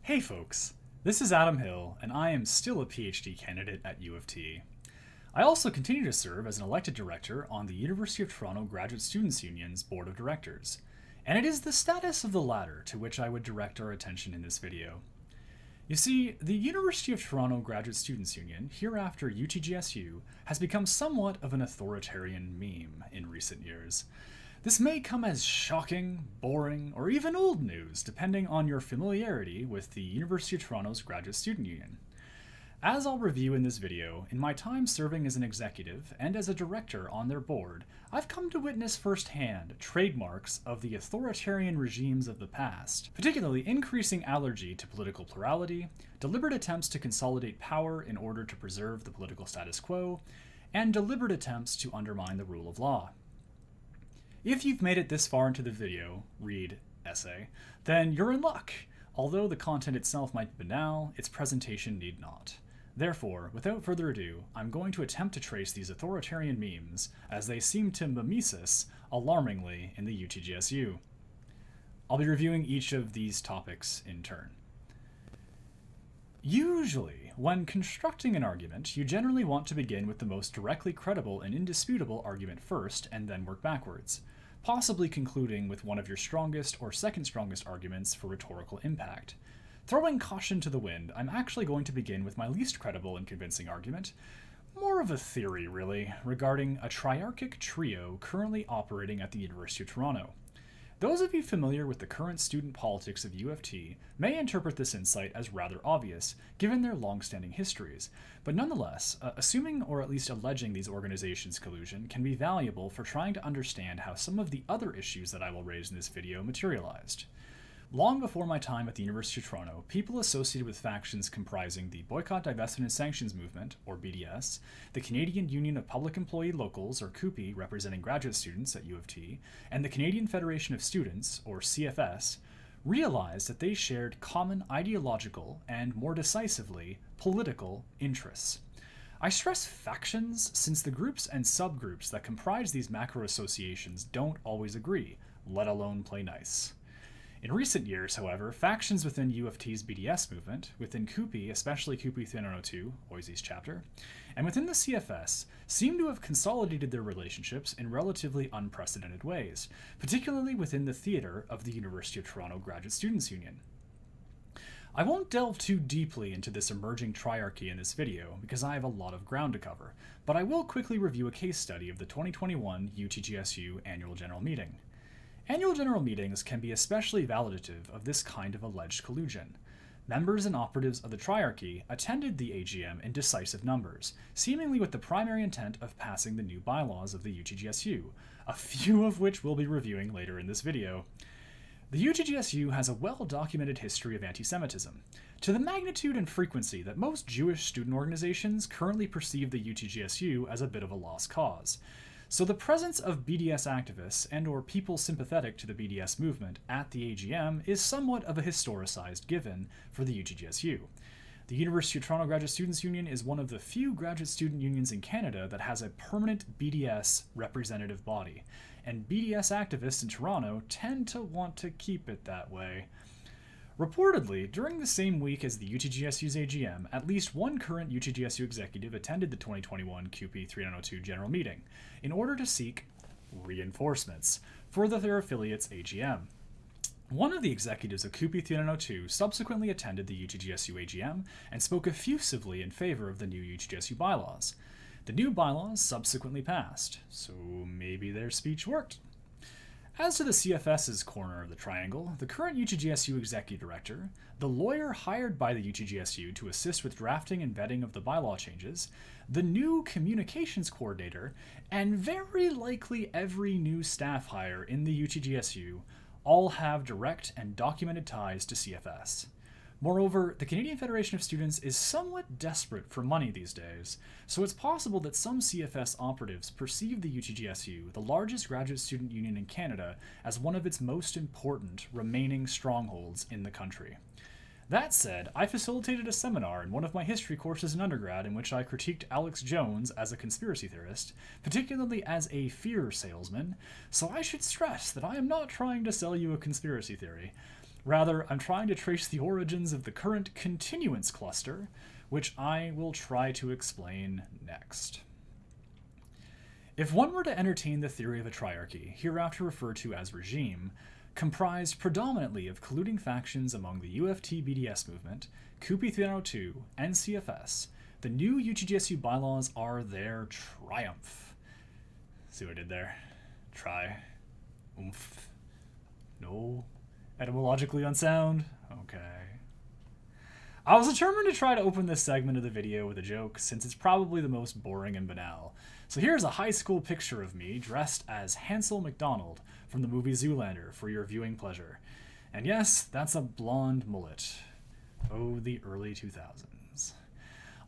Hey folks, this is Adam Hill, and I am still a PhD candidate at UofT. I also continue to serve as an elected director on the University of Toronto Graduate Students' Union's Board of Directors, and it is the status of the latter to which I would direct our attention in this video. You see, the University of Toronto Graduate Students' Union, hereafter UTGSU, has become somewhat of an authoritarian meme in recent years. This may come as shocking, boring, or even old news, depending on your familiarity with the University of Toronto's Graduate Student Union. As I'll review in this video, in my time serving as an executive and as a director on their board, I've come to witness firsthand trademarks of the authoritarian regimes of the past, particularly increasing allergy to political plurality, deliberate attempts to consolidate power in order to preserve the political status quo, and deliberate attempts to undermine the rule of law. If you've made it this far into the video, read essay, then you're in luck. Although the content itself might be banal, its presentation need not. Therefore, without further ado, I'm going to attempt to trace these authoritarian memes as they seem to mimesis alarmingly in the UTGSU. I'll be reviewing each of these topics in turn. Usually, when constructing an argument, you generally want to begin with the most directly credible and indisputable argument first, and then work backwards, possibly concluding with one of your strongest or second strongest arguments for rhetorical impact. Throwing caution to the wind, I'm actually going to begin with my least credible and convincing argument, more of a theory really, regarding a triarchic trio currently operating at the University of Toronto. Those of you familiar with the current student politics of UofT may interpret this insight as rather obvious, given their long-standing histories, but nonetheless, assuming or at least alleging these organizations' collusion can be valuable for trying to understand how some of the other issues that I will raise in this video materialized. Long before my time at the University of Toronto, people associated with factions comprising the Boycott, Divestment and Sanctions Movement, or BDS, the Canadian Union of Public Employee Locals, or CUPE, representing graduate students at UofT, and the Canadian Federation of Students, or CFS, realized that they shared common ideological and, more decisively, political interests. I stress factions since the groups and subgroups that comprise these macro associations don't always agree, let alone play nice. In recent years, however, factions within UofT's BDS movement, within CUPE, especially CUPE 302, Oise's chapter, and within the CFS, seem to have consolidated their relationships in relatively unprecedented ways, particularly within the theater of the University of Toronto Graduate Students' Union. I won't delve too deeply into this emerging triarchy in this video because I have a lot of ground to cover, but I will quickly review a case study of the 2021 UTGSU Annual General Meeting. Annual general meetings can be especially validative of this kind of alleged collusion. Members and operatives of the triarchy attended the AGM in decisive numbers, seemingly with the primary intent of passing the new bylaws of the UTGSU, a few of which we'll be reviewing later in this video. The UTGSU has a well-documented history of anti-Semitism, to the magnitude and frequency that most Jewish student organizations currently perceive the UTGSU as a bit of a lost cause. So the presence of BDS activists and or people sympathetic to the BDS movement at the AGM is somewhat of a historicized given for the UTGSU. The University of Toronto Graduate Students' Union is one of the few graduate student unions in Canada that has a permanent BDS representative body, and BDS activists in Toronto tend to want to keep it that way. Reportedly, during the same week as the UTGSU's AGM, at least one current UTGSU executive attended the 2021 CUPE 302 general meeting in order to seek reinforcements for their affiliate's AGM. One of the executives of CUPE 302 subsequently attended the UTGSU AGM and spoke effusively in favor of the new UTGSU bylaws. The new bylaws subsequently passed, so maybe their speech worked. As to the CFS's corner of the triangle, the current UTGSU executive director, the lawyer hired by the UTGSU to assist with drafting and vetting of the bylaw changes, the new communications coordinator, and very likely every new staff hire in the UTGSU all have direct and documented ties to CFS. Moreover, the Canadian Federation of Students is somewhat desperate for money these days, so it's possible that some CFS operatives perceive the UTGSU, the largest graduate student union in Canada, as one of its most important remaining strongholds in the country. That said, I facilitated a seminar in one of my history courses in undergrad in which I critiqued Alex Jones as a conspiracy theorist, particularly as a fear salesman, so I should stress that I am not trying to sell you a conspiracy theory. Rather, I'm trying to trace the origins of the current continuance cluster, which I will try to explain next. If one were to entertain the theory of a triarchy, hereafter referred to as regime, comprised predominantly of colluding factions among the UofT BDS movement, CUPE 302, and CFS, the new UTGSU bylaws are their triumph. See what I did there? Try. Oomph. No. Etymologically unsound? Okay. I was determined to try to open this segment of the video with a joke, since it's probably the most boring and banal. So here's a high school picture of me dressed as Hansel McDonald from the movie Zoolander for your viewing pleasure. And yes, that's a blonde mullet. Oh, the early 2000s.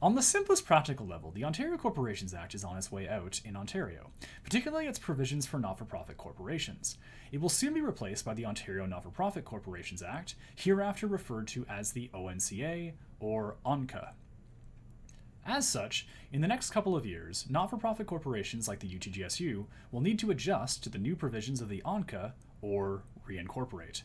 On the simplest practical level, the Ontario Corporations Act is on its way out in Ontario, particularly its provisions for not-for-profit corporations. It will soon be replaced by the Ontario Not-for-Profit Corporations Act, hereafter referred to as the ONCA, or ONCA. As such, in the next couple of years, not-for-profit corporations like the UTGSU will need to adjust to the new provisions of the ONCA, or reincorporate.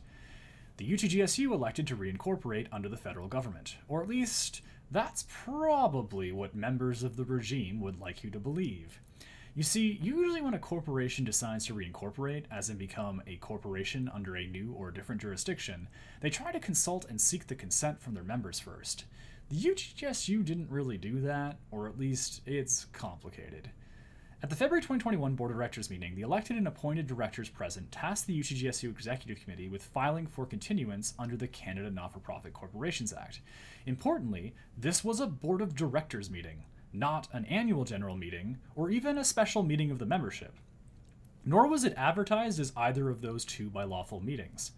The UTGSU elected to reincorporate under the federal government, or at least that's probably what members of the regime would like you to believe. You see, usually when a corporation decides to reincorporate, as in become a corporation under a new or different jurisdiction, they try to consult and seek the consent from their members first. The UTGSU didn't really do that, or at least it's complicated. At the February 2021 Board of Directors meeting, the elected and appointed directors present tasked the UTGSU Executive Committee with filing for continuance under the Canada Not-for-Profit Corporations Act. Importantly, this was a Board of Directors meeting, not an annual general meeting, or even a special meeting of the membership. Nor was it advertised as either of those two by lawful meetings.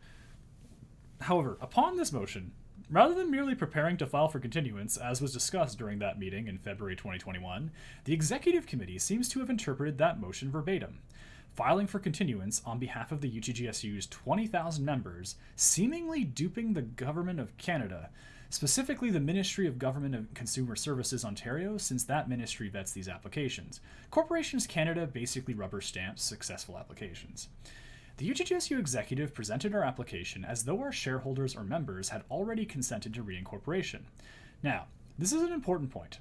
However, upon this motion, rather than merely preparing to file for continuance, as was discussed during that meeting in February 2021, the Executive Committee seems to have interpreted that motion verbatim, filing for continuance on behalf of the UTGSU's 20,000 members, seemingly duping the Government of Canada, specifically the Ministry of Government and Consumer Services Ontario, since that ministry vets these applications. Corporations Canada basically rubber stamps successful applications. The UTGSU executive presented our application as though our shareholders or members had already consented to reincorporation. Now, this is an important point.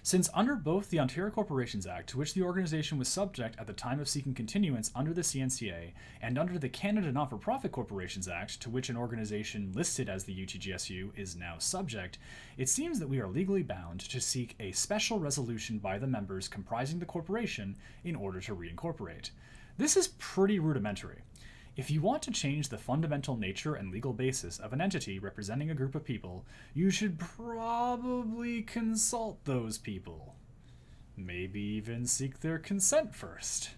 Since under both the Ontario Corporations Act, to which the organization was subject at the time of seeking continuance under the CNCA, and under the Canada Not-for-Profit Corporations Act, to which an organization listed as the UTGSU is now subject, it seems that we are legally bound to seek a special resolution by the members comprising the corporation in order to reincorporate. This is pretty rudimentary. If you want to change the fundamental nature and legal basis of an entity representing a group of people, you should probably consult those people. Maybe even seek their consent first.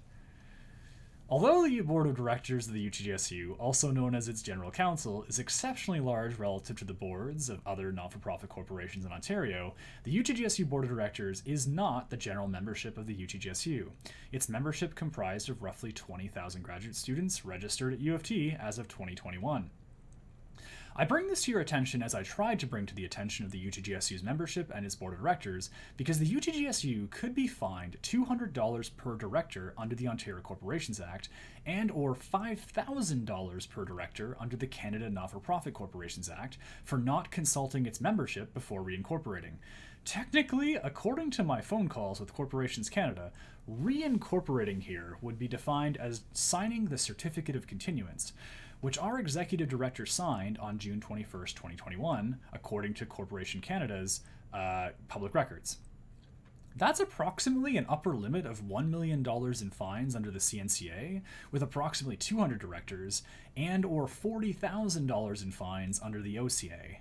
Although the Board of Directors of the UTGSU, also known as its General Council, is exceptionally large relative to the boards of other not-for-profit corporations in Ontario, the UTGSU Board of Directors is not the general membership of the UTGSU. Its membership comprised of roughly 20,000 graduate students registered at UofT as of 2021. I bring this to your attention as I tried to bring to the attention of the UTGSU's membership and its board of directors, because the UTGSU could be fined $200 per director under the Ontario Corporations Act and or $5,000 per director under the Canada Not-for-Profit Corporations Act for not consulting its membership before reincorporating. Technically, according to my phone calls with Corporations Canada, reincorporating here would be defined as signing the Certificate of Continuance, which our executive director signed on June 21st, 2021, according to Corporation Canada's public records. That's approximately an upper limit of $1 million in fines under the CNCA, with approximately 200 directors, and or $40,000 in fines under the OCA.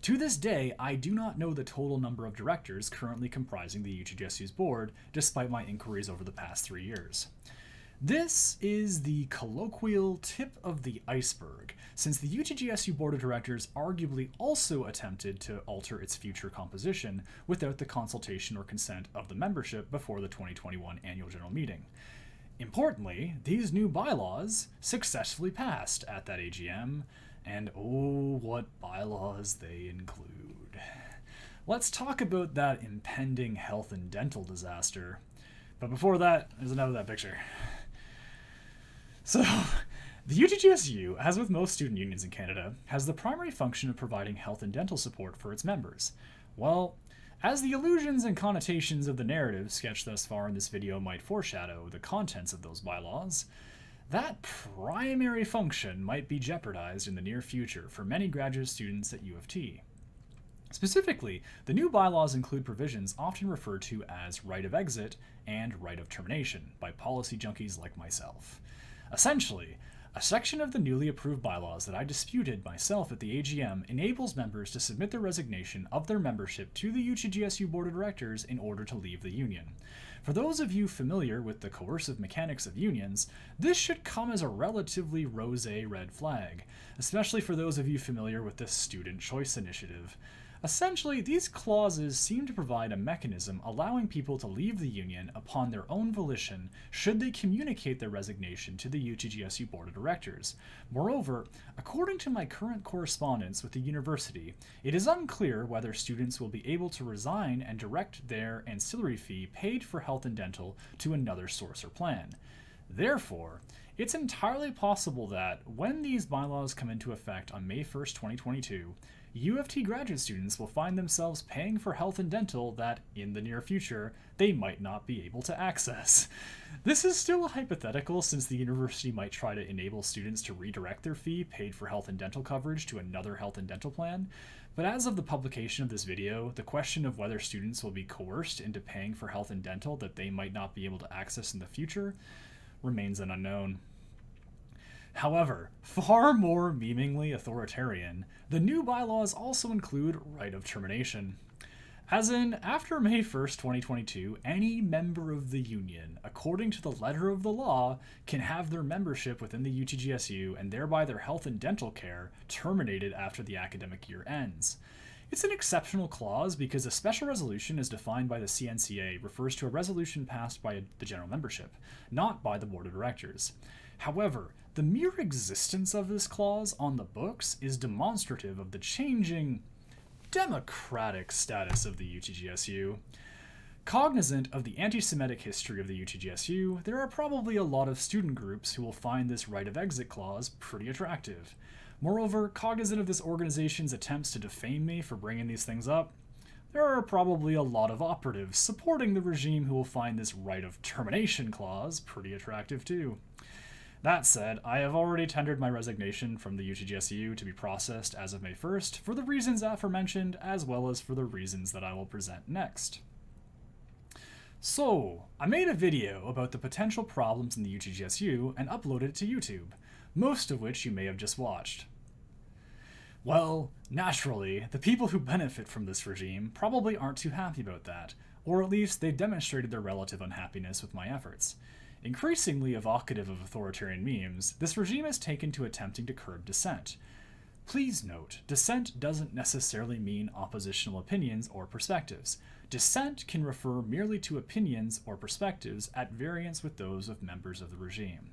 To this day, I do not know the total number of directors currently comprising the UTGSU's board, despite my inquiries over the past 3 years. This is the colloquial tip of the iceberg, since the UTGSU Board of Directors arguably also attempted to alter its future composition without the consultation or consent of the membership before the 2021 Annual General Meeting. Importantly, these new bylaws successfully passed at that AGM, and oh, what bylaws they include. Let's talk about that impending health and dental disaster. But before that, there's enough of that picture. So, The UTGSU, as with most student unions in Canada, has the primary function of providing health and dental support for its members. Well, as the illusions and connotations of the narrative sketched thus far in this video might foreshadow the contents of those bylaws, that primary function might be jeopardized in the near future for many graduate students at UofT. Specifically, the new bylaws include provisions often referred to as right of exit and right of termination by policy junkies like myself. Essentially, a section of the newly approved bylaws that I disputed myself at the AGM enables members to submit their resignation of their membership to the UTGSU Board of Directors in order to leave the union. For those of you familiar with the coercive mechanics of unions, this should come as a relatively rosé red flag, especially for those of you familiar with the Student Choice Initiative. Essentially, these clauses seem to provide a mechanism allowing people to leave the union upon their own volition should they communicate their resignation to the UTGSU Board of Directors. Moreover, according to my current correspondence with the university, it is unclear whether students will be able to resign and direct their ancillary fee paid for health and dental to another source or plan. Therefore, it's entirely possible that when these bylaws come into effect on May 1st, 2022, UofT graduate students will find themselves paying for health and dental that, in the near future, they might not be able to access. This is still a hypothetical since the university might try to enable students to redirect their fee paid for health and dental coverage to another health and dental plan, but as of the publication of this video, the question of whether students will be coerced into paying for health and dental that they might not be able to access in the future remains an unknown. However, far more memeingly authoritarian, the new bylaws also include right of termination. As in, after May 1st, 2022, any member of the union, according to the letter of the law, can have their membership within the UTGSU and thereby their health and dental care terminated after the academic year ends. It's an exceptional clause because a special resolution as defined by the CNCA refers to a resolution passed by the general membership, not by the board of directors. However, the mere existence of this clause on the books is demonstrative of the changing democratic status of the UTGSU. Cognizant of the anti-Semitic history of the UTGSU, there are probably a lot of student groups who will find this right of exit clause pretty attractive. Moreover, cognizant of this organization's attempts to defame me for bringing these things up, there are probably a lot of operatives supporting the regime who will find this right of termination clause pretty attractive too. That said, I have already tendered my resignation from the UTGSU to be processed as of May 1st for the reasons aforementioned, as well as for the reasons that I will present next. So, I made a video about the potential problems in the UTGSU and uploaded it to YouTube, most of which you may have just watched. Well, naturally, the people who benefit from this regime probably aren't too happy about that, or at least they've demonstrated their relative unhappiness with my efforts. Increasingly evocative of authoritarian memes, this regime has taken to attempting to curb dissent. Please note, dissent doesn't necessarily mean oppositional opinions or perspectives. Dissent can refer merely to opinions or perspectives at variance with those of members of the regime.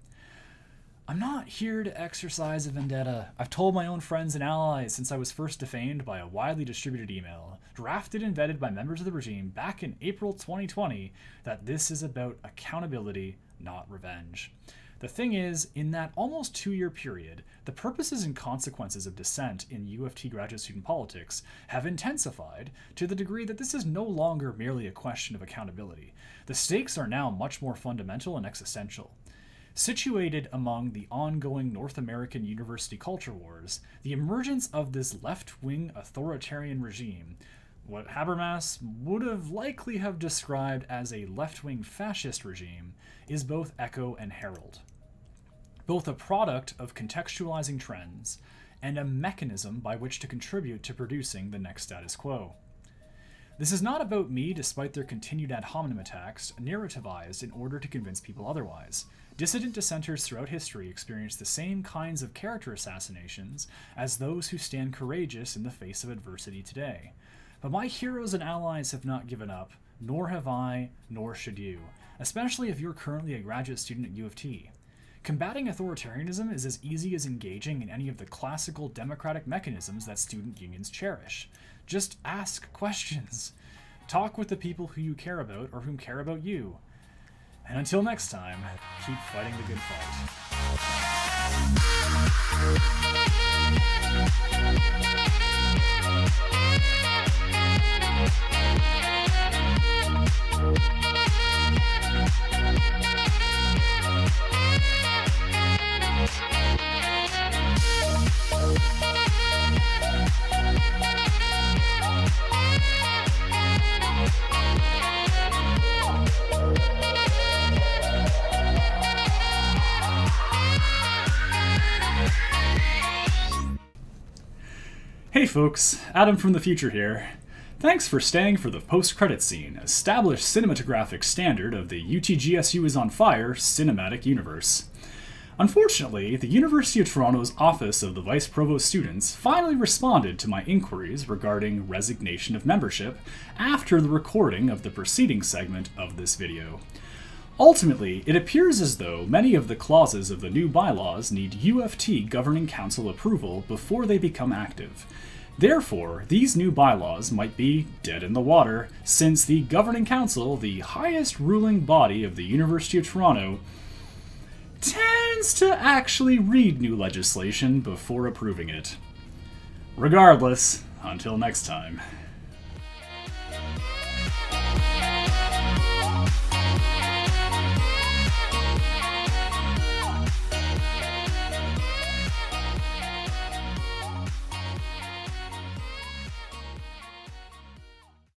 I'm not here to exercise a vendetta. I've told my own friends and allies since I was first defamed by a widely distributed email, drafted and vetted by members of the regime back in April 2020, that this is about accountability, not revenge. The thing is, in that almost 2-year period, the purposes and consequences of dissent in UofT graduate student politics have intensified to the degree that this is no longer merely a question of accountability. The stakes are now much more fundamental and existential. Situated among the ongoing North American university culture wars, the emergence of this left-wing authoritarian regime, what Habermas would have likely have described as a left-wing fascist regime, is both echo and herald. Both a product of contextualizing trends and a mechanism by which to contribute to producing the next status quo. This is not about me, despite their continued ad hominem attacks, narrativized in order to convince people otherwise. Dissident dissenters throughout history experience the same kinds of character assassinations as those who stand courageous in the face of adversity today. But my heroes and allies have not given up, nor have I, nor should you, especially if you're currently a graduate student at UofT. Combating authoritarianism is as easy as engaging in any of the classical democratic mechanisms that student unions cherish. Just ask questions. Talk with the people who you care about or whom care about you. And until next time, keep fighting the good fight. Hey folks, Adam from the future here. Thanks for staying for the post-credits scene, established cinematographic standard of the UTGSU is on Fire cinematic universe. Unfortunately, the University of Toronto's Office of the Vice Provost Students finally responded to my inquiries regarding resignation of membership after the recording of the preceding segment of this video. Ultimately, it appears as though many of the clauses of the new bylaws need UofT Governing Council approval before they become active. Therefore, these new bylaws might be dead in the water, since the Governing Council, the highest ruling body of the University of Toronto, tends to actually read new legislation before approving it. Regardless, until next time.